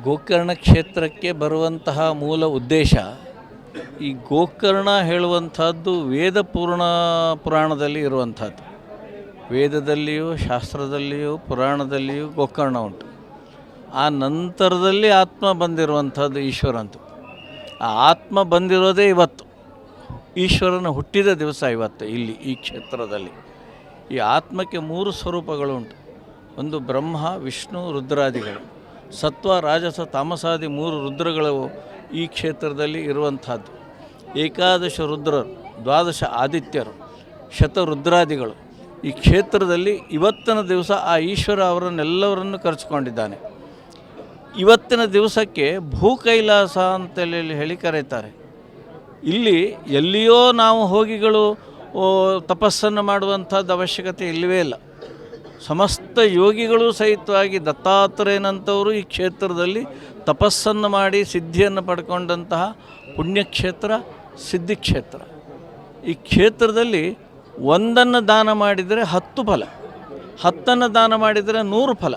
ಗೋಕರ್ಣ ಕ್ಷೇತ್ರಕ್ಕೆ ಬರುವಂತಹ ಮೂಲ ಉದ್ದೇಶ ಈ ಗೋಕರ್ಣ ಹೇಳುವಂಥದ್ದು ಪುರಾಣದಲ್ಲಿ ಇರುವಂಥದ್ದು. ವೇದದಲ್ಲಿಯೂ ಶಾಸ್ತ್ರದಲ್ಲಿಯೂ ಪುರಾಣದಲ್ಲಿಯೂ ಗೋಕರ್ಣ ಉಂಟು. ಆ ನಂತರದಲ್ಲಿ ಆತ್ಮ ಬಂದಿರುವಂಥದ್ದು ಈಶ್ವರ ಅಂತ. ಆ ಆತ್ಮ ಬಂದಿರೋದೇ ಇವತ್ತು, ಈಶ್ವರನ ಹುಟ್ಟಿದ ದಿವಸ ಇವತ್ತು ಇಲ್ಲಿ ಈ ಕ್ಷೇತ್ರದಲ್ಲಿ. ಈ ಆತ್ಮಕ್ಕೆ 3 ಸ್ವರೂಪಗಳುಂಟು. ಒಂದು ಬ್ರಹ್ಮ, ವಿಷ್ಣು, ರುದ್ರಾದಿಗಳು. ಸತ್ವ, ರಾಜಸ, ತಾಮಸಾದಿ 3 ರುದ್ರಗಳು ಈ ಕ್ಷೇತ್ರದಲ್ಲಿ ಇರುವಂಥದ್ದು. ಏಕಾದಶ ರುದ್ರರು, 12 ಆದಿತ್ಯರು, ಶತರುದ್ರಾದಿಗಳು ಈ ಕ್ಷೇತ್ರದಲ್ಲಿ ಇವತ್ತಿನ ದಿವಸ ಆ ಈಶ್ವರ ಅವರನ್ನೆಲ್ಲವರನ್ನು ಕರೆಸಿಕೊಂಡಿದ್ದಾನೆ. ಇವತ್ತಿನ ದಿವಸಕ್ಕೆ ಭೂಕೈಲಾಸ ಅಂತೇಳಿ ಹೇಳಿ ಕರೀತಾರೆ. ಇಲ್ಲಿ ಎಲ್ಲಿಯೋ ನಾವು ಹೋಗಿಗಳು ತಪಸ್ಸನ್ನು ಮಾಡುವಂಥದ್ದು ಅವಶ್ಯಕತೆ ಇಲ್ಲವೇ ಇಲ್ಲ. ಸಮಸ್ತ ಯೋಗಿಗಳು ಸಹಿತವಾಗಿ ದತ್ತಾತ್ರೇಯನಂಥವರು ಈ ಕ್ಷೇತ್ರದಲ್ಲಿ ತಪಸ್ಸನ್ನು ಮಾಡಿ ಸಿದ್ಧಿಯನ್ನು ಪಡ್ಕೊಂಡಂತಹ ಪುಣ್ಯಕ್ಷೇತ್ರ, ಸಿದ್ಧಿಕ್ಷೇತ್ರ. ಈ ಕ್ಷೇತ್ರದಲ್ಲಿ ಒಂದನ್ನು ದಾನ ಮಾಡಿದರೆ 10 ಫಲ, 10 ದಾನ ಮಾಡಿದರೆ 100 ಫಲ.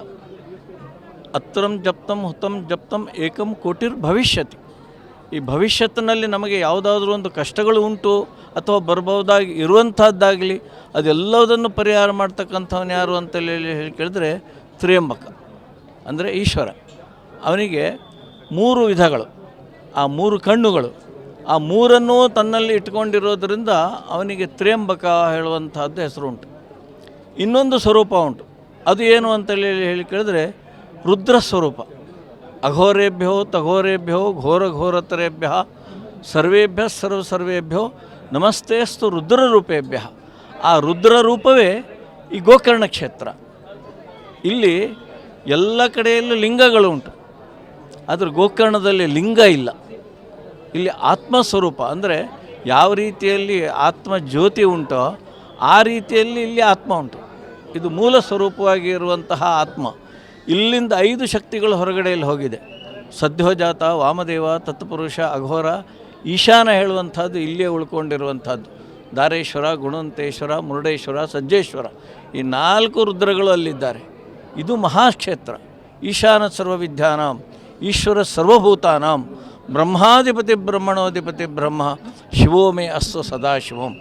ಅತ್ರಂ ಜಪ್ತಂ ಹುತಂ ಜಪ್ತಂ ಏಕಂ ಕೋಟಿರ್ ಭವಿಷ್ಯತಿ. ಈ ಭವಿಷ್ಯತ್ತಿನಲ್ಲಿ ನಮಗೆ ಯಾವುದಾದ್ರೂ ಒಂದು ಕಷ್ಟಗಳು ಉಂಟು ಅಥವಾ ಬರ್ಬೋದಾಗಿ ಇರುವಂಥದ್ದಾಗಲಿ ಅದೆಲ್ಲದನ್ನು ಪರಿಹಾರ ಮಾಡ್ತಕ್ಕಂಥವನು ಯಾರು ಅಂತೇಳಿ ಕೇಳಿದ್ರೆ ತ್ರ್ಯಂಬಕ ಅಂದರೆ ಈಶ್ವರ. ಅವನಿಗೆ 3 ವಿಧಗಳು, ಆ 3 ಕಣ್ಣುಗಳು, ಆ 3 ತನ್ನಲ್ಲಿ ಇಟ್ಕೊಂಡಿರೋದರಿಂದ ಅವನಿಗೆ ತ್ರ್ಯಂಬಕ ಹೇಳುವಂಥದ್ದು ಹೆಸರು ಉಂಟು. ಇನ್ನೊಂದು ಸ್ವರೂಪ ಉಂಟು, ಅದು ಏನು ಅಂತೇಳಿ ಕೇಳಿದ್ರೆ ರುದ್ರ ಸ್ವರೂಪ. ಅಘೋರೇಭ್ಯೋ ತಘೋರೇಭ್ಯೋ ಘೋರಘೋರತರೇಭ್ಯ ಸರ್ವೇಭ್ಯ ಸರ್ವೇಭ್ಯೋ ನಮಸ್ತೇಸ್ತು ರುದ್ರರೂಪೇಭ್ಯ. ಆ ರುದ್ರರೂಪವೇ ಈ ಗೋಕರ್ಣ ಕ್ಷೇತ್ರ. ಇಲ್ಲಿ ಎಲ್ಲ ಕಡೆಯಲ್ಲೂ ಲಿಂಗಗಳು ಉಂಟು, ಆದರೆ ಗೋಕರ್ಣದಲ್ಲಿ ಲಿಂಗ ಇಲ್ಲ. ಇಲ್ಲಿ ಆತ್ಮಸ್ವರೂಪ ಅಂದರೆ ಯಾವ ರೀತಿಯಲ್ಲಿ ಆತ್ಮ ಜ್ಯೋತಿ ಉಂಟೋ ಆ ರೀತಿಯಲ್ಲಿ ಇಲ್ಲಿ ಆತ್ಮ ಉಂಟು. ಇದು ಮೂಲ ಸ್ವರೂಪವಾಗಿ ಇರುವಂತಹ ಆತ್ಮ. ಇಲ್ಲಿಂದ 5 ಶಕ್ತಿಗಳು ಹೊರಗಡೆಯಲ್ಲಿ ಹೋಗಿದೆ. ಸದ್ಯೋಜಾತ, ವಾಮದೇವ, ತತ್ಪುರುಷ, ಅಘೋರ, ಈಶಾನ ಹೇಳುವಂಥದ್ದು ಇಲ್ಲಿಯೇ ಉಳ್ಕೊಂಡಿರುವಂಥದ್ದು. ದಾರೇಶ್ವರ, ಗುಣವಂತೇಶ್ವರ, ಮುರುಡೇಶ್ವರ, ಸಜ್ಜೇಶ್ವರ ಈ 4 ರುದ್ರಗಳು ಅಲ್ಲಿದ್ದಾರೆ. ಇದು ಮಹಾಕ್ಷೇತ್ರ. ಈಶಾನ ಸರ್ವವಿದ್ಯಾನಾಂ ಈಶ್ವರ ಸರ್ವಭೂತಾನಾಂ ಬ್ರಹ್ಮಾಧಿಪತಿ ಬ್ರಹ್ಮಣೋಧಿಪತಿ ಬ್ರಹ್ಮ ಶಿವೋ ಮೇ ಅಸ್ತು ಸದಾಶಿವಂ.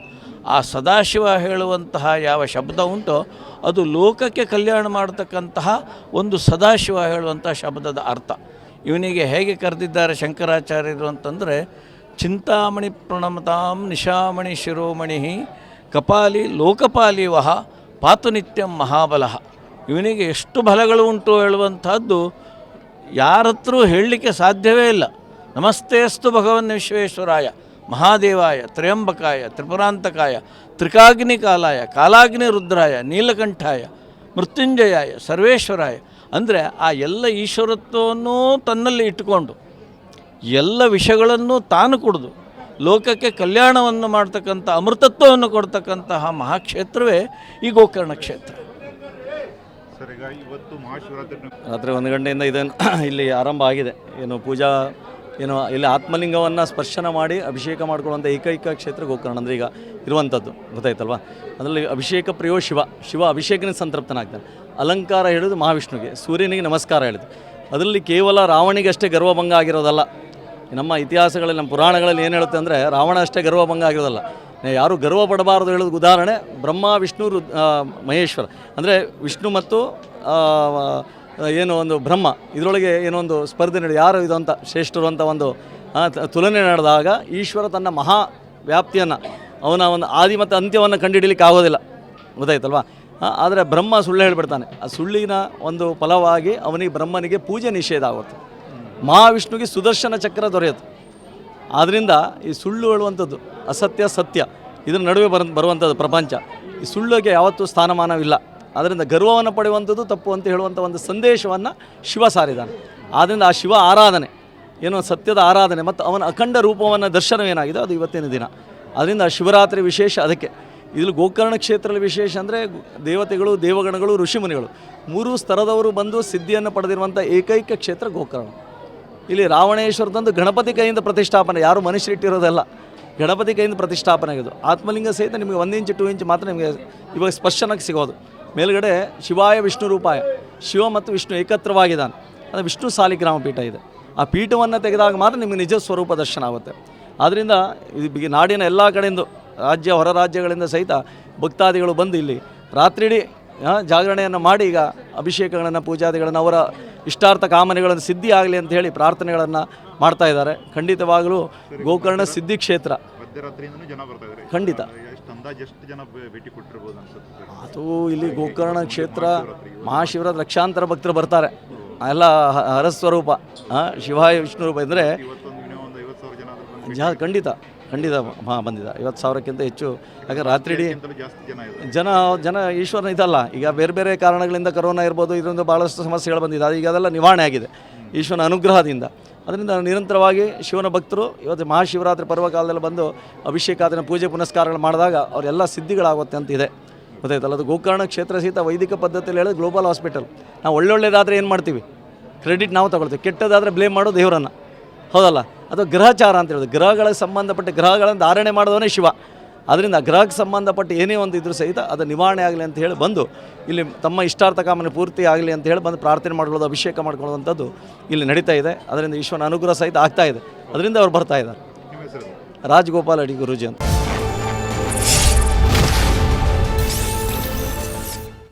ಆ ಸದಾಶಿವ ಹೇಳುವಂತಹ ಯಾವ ಶಬ್ದ ಉಂಟೋ ಅದು ಲೋಕಕ್ಕೆ ಕಲ್ಯಾಣ ಮಾಡತಕ್ಕಂತಹ ಒಂದು ಸದಾಶಿವ ಹೇಳುವಂತಹ ಶಬ್ದದ ಅರ್ಥ. ಇವನಿಗೆ ಹೇಗೆ ಕರೆದಿದ್ದಾರೆ ಶಂಕರಾಚಾರ್ಯರು ಅಂತಂದರೆ, ಚಿಂತಾಮಣಿ ಪ್ರಣಮತಾಂ ನಿಶಾಮಣಿ ಶಿರೋಮಣಿ ಕಪಾಲಿ ಲೋಕಪಾಲಿ ವಹ ಪಾತು ನಿತ್ಯಂ ಮಹಾಬಲಃ. ಇವನಿಗೆ ಎಷ್ಟು ಬಲಗಳು ಉಂಟು ಹೇಳುವಂಥದ್ದು ಯಾರತ್ರೂ ಹೇಳಲಿಕ್ಕೆ ಸಾಧ್ಯವೇ ಇಲ್ಲ. ನಮಸ್ತೇಸ್ತು ಭಗವನ್ ವಿಶ್ವೇಶ್ವರಾಯ ಮಹಾದೇವಾಯ ತ್ರಯಂಬಕಾಯ ತ್ರಿಪುರಾಂತಕಾಯ ತ್ರಿಕಾಗ್ನಿಕಾಲಾಯ ಕಾಲಾಗ್ನಿ ರುದ್ರಾಯ ನೀಲಕಂಠಾಯ ಮೃತ್ಯುಂಜಯಾಯ ಸರ್ವೇಶ್ವರಾಯ. ಅಂದರೆ ಆ ಎಲ್ಲ ಈಶ್ವರತ್ವವನ್ನು ತನ್ನಲ್ಲಿ ಇಟ್ಟುಕೊಂಡು ಎಲ್ಲ ವಿಷಯಗಳನ್ನು ತಾನು ಕುಡಿದು ಲೋಕಕ್ಕೆ ಕಲ್ಯಾಣವನ್ನು ಮಾಡ್ತಕ್ಕಂಥ ಅಮೃತತ್ವವನ್ನು ಕೊಡ್ತಕ್ಕಂತಹ ಮಹಾಕ್ಷೇತ್ರವೇ ಈ ಗೋಕರ್ಣ ಕ್ಷೇತ್ರ. ಇವತ್ತು ಮಹಾಶಿವರಾತ್ರಿ ರಾತ್ರಿ 1 ಗಂಟೆಯಿಂದ ಇದನ್ನು ಇಲ್ಲಿ ಆರಂಭ ಆಗಿದೆ. ಇಲ್ಲಿ ಆತ್ಮಲಿಂಗವನ್ನು ಸ್ಪರ್ಶನ ಮಾಡಿ ಅಭಿಷೇಕ ಮಾಡಿಕೊಳ್ಳುವಂಥ ಏಕೈಕ ಕ್ಷೇತ್ರ ಗೋಕರ್ಣ ಅಂದರೆ ಈಗ ಇರುವಂಥದ್ದು ಗೊತ್ತಾಯ್ತಲ್ವ. ಅದರಲ್ಲಿ ಅಭಿಷೇಕ ಪ್ರಿಯೋ ಶಿವ ಅಭಿಷೇಕನಿಗೆ ಸಂತೃಪ್ತನಾಗ್ತಾನೆ. ಅಲಂಕಾರ ಹೇಳೋದು ಮಹಾವಿಷ್ಣುವಿಗೆ, ಸೂರ್ಯನಿಗೆ ನಮಸ್ಕಾರ ಹೇಳಿದೆ. ಅದರಲ್ಲಿ ಕೇವಲ ರಾವಣಿಗೆ ಅಷ್ಟೇ ಗರ್ವಭಂಗ ಆಗಿರೋದಲ್ಲ. ನಮ್ಮ ಇತಿಹಾಸಗಳಲ್ಲಿ, ನಮ್ಮ ಪುರಾಣಗಳಲ್ಲಿ ಏನು ಹೇಳುತ್ತೆ ಅಂದರೆ ರಾವಣ ಅಷ್ಟೇ ಗರ್ವಭಂಗ ಆಗಿರೋದಲ್ಲ, ಯಾರು ಗರ್ವ ಪಡಬಾರದು ಹೇಳೋದು ಉದಾಹರಣೆ ಬ್ರಹ್ಮ ವಿಷ್ಣು ಮಹೇಶ್ವರ. ಅಂದರೆ ವಿಷ್ಣು ಮತ್ತು ಒಂದು ಬ್ರಹ್ಮ ಇದರೊಳಗೆ ಏನೋ ಒಂದು ಸ್ಪರ್ಧೆ ನಡೆದು ಯಾರು ಇದು ಅಂತ ಶ್ರೇಷ್ಠರು ಅಂತ ಒಂದು ತುಲನೆ ನಡೆದಾಗ ಈಶ್ವರ ತನ್ನ ಮಹಾ ವ್ಯಾಪ್ತಿಯನ್ನು ಅವನ ಒಂದು ಆದಿ ಮತ್ತು ಅಂತ್ಯವನ್ನು ಕಂಡುಹಿಡಲಿಕ್ಕೆ ಆಗೋದಿಲ್ಲ ಗೊತ್ತಾಯ್ತಲ್ವ. ಆದರೆ ಬ್ರಹ್ಮ ಸುಳ್ಳು ಹೇಳಿಬಿಡ್ತಾನೆ. ಆ ಸುಳ್ಳಿನ ಒಂದು ಫಲವಾಗಿ ಬ್ರಹ್ಮನಿಗೆ ಪೂಜೆ ನಿಷೇಧ ಆಗುತ್ತೆ. ಮಹಾವಿಷ್ಣುವಿಗೆ ಸುದರ್ಶನ ಚಕ್ರ ದೊರೆಯುತ್ತೆ. ಆದ್ದರಿಂದ ಈ ಸುಳ್ಳು ಹೇಳುವಂಥದ್ದು ಅಸತ್ಯ ಸತ್ಯ ಇದರ ನಡುವೆ ಬರುವಂಥದ್ದು ಪ್ರಪಂಚ. ಈ ಸುಳ್ಳಿಗೆ ಯಾವತ್ತೂ ಸ್ಥಾನಮಾನವಿಲ್ಲ. ಅದರಿಂದ ಗರ್ವವನ್ನು ಪಡೆಯುವಂಥದ್ದು ತಪ್ಪು ಅಂತ ಹೇಳುವಂಥ ಒಂದು ಸಂದೇಶವನ್ನು ಶಿವ ಸಾರಿದ್ದಾನೆ. ಆದ್ದರಿಂದ ಆ ಶಿವ ಆರಾಧನೆ ಏನೋ ಸತ್ಯದ ಆರಾಧನೆ ಮತ್ತು ಅವನ ಅಖಂಡ ರೂಪವನ್ನು ದರ್ಶನವೇನಾಗಿದೆ ಅದು ಇವತ್ತಿನ ದಿನ. ಅದರಿಂದ ಶಿವರಾತ್ರಿ ವಿಶೇಷ. ಅದಕ್ಕೆ ಇಲ್ಲಿ ಗೋಕರ್ಣ ಕ್ಷೇತ್ರದಲ್ಲಿ ವಿಶೇಷ ಅಂದರೆ ದೇವತೆಗಳು, ದೇವಗಣಗಳು, ಋಷಿಮುನಿಗಳು 3 ಸ್ತರದವರು ಬಂದು ಸಿದ್ಧಿಯನ್ನು ಪಡೆದಿರುವಂಥ ಏಕೈಕ ಕ್ಷೇತ್ರ ಗೋಕರ್ಣ. ಇಲ್ಲಿ ರಾವಣೇಶ್ವರದಂದು ಗಣಪತಿ ಕೈಯಿಂದ ಪ್ರತಿಷ್ಠಾಪನೆ, ಯಾರು ಮನುಷ್ಯರಿಟ್ಟಿರೋದಲ್ಲ, ಗಣಪತಿ ಕೈಯಿಂದ ಪ್ರತಿಷ್ಠಾಪನೆ ಆಗೋದು. ಆತ್ಮಲಿಂಗ ಸಹಿತ ನಿಮಗೆ 1 ಇಂಚ್ 2 ಇಂಚ್ ಮಾತ್ರ ನಿಮಗೆ ಇವಾಗ ಸ್ಪರ್ಶನಕ್ಕೆ ಸಿಗೋದು. ಮೇಲುಗಡೆ ಶಿವಾಯ ವಿಷ್ಣು ರೂಪಾಯ, ಶಿವ ಮತ್ತು ವಿಷ್ಣು ಏಕತ್ರವಾಗಿದ್ದಾನೆ. ಅದು ವಿಷ್ಣು ಸಾಲಿಗ್ರಾಮ ಪೀಠ ಇದೆ. ಆ ಪೀಠವನ್ನು ತೆಗೆದಾಗ ಮಾತ್ರ ನಿಮಗೆ ನಿಜ ಸ್ವರೂಪ ದರ್ಶನ ಆಗುತ್ತೆ. ಆದ್ದರಿಂದ ಈ ನಾಡಿನ ಎಲ್ಲ ಕಡೆಯಿಂದ ರಾಜ್ಯ ಹೊರ ರಾಜ್ಯಗಳಿಂದ ಸಹಿತ ಭಕ್ತಾದಿಗಳು ಬಂದು ಇಲ್ಲಿ ರಾತ್ರಿಡೀ ಜಾಗರಣೆಯನ್ನು ಮಾಡಿ ಈಗ ಅಭಿಷೇಕಗಳನ್ನು ಪೂಜಾದಿಗಳನ್ನು ಅವರ ಇಷ್ಟಾರ್ಥ ಕಾಮನೆಗಳನ್ನು ಸಿದ್ಧಿ ಆಗಲಿ ಅಂತ ಹೇಳಿ ಪ್ರಾರ್ಥನೆಗಳನ್ನು ಮಾಡ್ತಾ ಇದ್ದಾರೆ. ಖಂಡಿತವಾಗಲೂ ಗೋಕರ್ಣ ಸಿದ್ಧಿ ಕ್ಷೇತ್ರ ಮಧ್ಯರಾತ್ರಿಯಿಂದನೂ ಜನ ಬರ್ತಾ ಇದ್ದಾರೆ. ಖಂಡಿತ ಎಷ್ಟು ಜನ ಭೇಟಿ ಕೊಟ್ಟಿರ್ಬೋದು ಅನ್ಸುತ್ತೆ? ಅದು ಇಲ್ಲಿ ಗೋಕರ್ಣ ಕ್ಷೇತ್ರ ಮಹಾಶಿವರಾತ್ರಿ ಲಕ್ಷಾಂತರ ಭಕ್ತರು ಬರ್ತಾರೆ. ಎಲ್ಲ ಹರಸ್ವರೂಪ ಶಿವಾಯ ವಿಷ್ಣು ರೂಪ ಅಂದರೆ ಒಂದು 50,000 ಜನ ಖಂಡಿತ ಬಂದಿದ್ದ 50,000ಕ್ಕಿಂತ ಹೆಚ್ಚು. ಯಾಕಂದ್ರೆ ರಾತ್ರಿಡೀ ಜಾಸ್ತಿ ಜನ ಇದೆ. ಜನ ಈಶ್ವರನ ಇದಲ್ಲ. ಈಗ ಬೇರೆ ಬೇರೆ ಕಾರಣಗಳಿಂದ ಕರೋನಾ ಇರ್ಬೋದು, ಇದರಿಂದ ಭಾಳಷ್ಟು ಸಮಸ್ಯೆಗಳು ಬಂದಿದೆ. ಅದು ಈಗ ಅದೆಲ್ಲ ನಿವಾರಣೆ ಆಗಿದೆ ಈಶ್ವರನ ಅನುಗ್ರಹದಿಂದ. ಅದರಿಂದ ನಿರಂತರವಾಗಿ ಶಿವನ ಭಕ್ತರು ಇವತ್ತು ಮಹಾಶಿವರಾತ್ರಿ ಪರ್ವಕಾಲದಲ್ಲಿ ಬಂದು ಅಭಿಷೇಕಾದಿನ ಪೂಜೆ ಪುನಸ್ಕಾರಗಳು ಮಾಡಿದಾಗ ಅವರೆಲ್ಲ ಸಿದ್ಧಿಗಳಾಗುತ್ತೆ ಅಂತ ಇದೆ. ಗೊತ್ತಾಯ್ತಲ್ಲ, ಅದು ಗೋಕರ್ಣ ಕ್ಷೇತ್ರ ಸಹಿತ ವೈದಿಕ ಪದ್ಧತಿಯಲ್ಲಿ ಹೇಳೋದು ಗ್ಲೋಬಲ್ ಹಾಸ್ಪಿಟಲ್. ನಾವು ಒಳ್ಳೊಳ್ಳೆದಾದರೆ ಏನು ಮಾಡ್ತೀವಿ, ಕ್ರೆಡಿಟ್ ನಾವು ತಗೊಳ್ತೀವಿ. ಕೆಟ್ಟದಾದರೆ ಬ್ಲೇಮ್ ಮಾಡೋದು ದೇವರನ್ನು, ಹೌದಲ್ಲ? ಅದು ಗ್ರಹಚಾರ ಅಂತ ಹೇಳೋದು. ಗ್ರಹಗಳಿಗೆ ಸಂಬಂಧಪಟ್ಟ ಗ್ರಹಗಳನ್ನು ಧಾರಣೆ ಮಾಡಿದವನೇ ಶಿವ. ಅದರಿಂದ ಗ್ರಹಕ್ಕೆ ಸಂಬಂಧಪಟ್ಟ ಏನೇ ಒಂದು ಇದ್ರೂ ಸಹಿತ ಅದು ನಿವಾರಣೆ ಆಗಲಿ ಅಂತ ಹೇಳಿ ಬಂದು ಇಲ್ಲಿ ತಮ್ಮ ಇಷ್ಟಾರ್ಥ ಕಾಮನೆ ಪೂರ್ತಿ ಆಗಲಿ ಅಂತ ಹೇಳಿ ಬಂದು ಪ್ರಾರ್ಥನೆ ಮಾಡ್ಕೊಳ್ಳೋದು, ಅಭಿಷೇಕ ಮಾಡ್ಕೊಳ್ಳೋವಂಥದ್ದು ಇಲ್ಲಿ ನಡೀತಾ ಇದೆ. ಅದರಿಂದ ಈಶ್ವರನ ಅನುಗ್ರಹ ಸಹಿತ ಆಗ್ತಾ ಇದೆ. ಅದರಿಂದ ಅವ್ರು ಬರ್ತಾ ಇದ್ದಾರೆ. ರಾಜಗೋಪಾಲ್ ಅಡಿ ಗುರೂಜಿ ಅಂತ.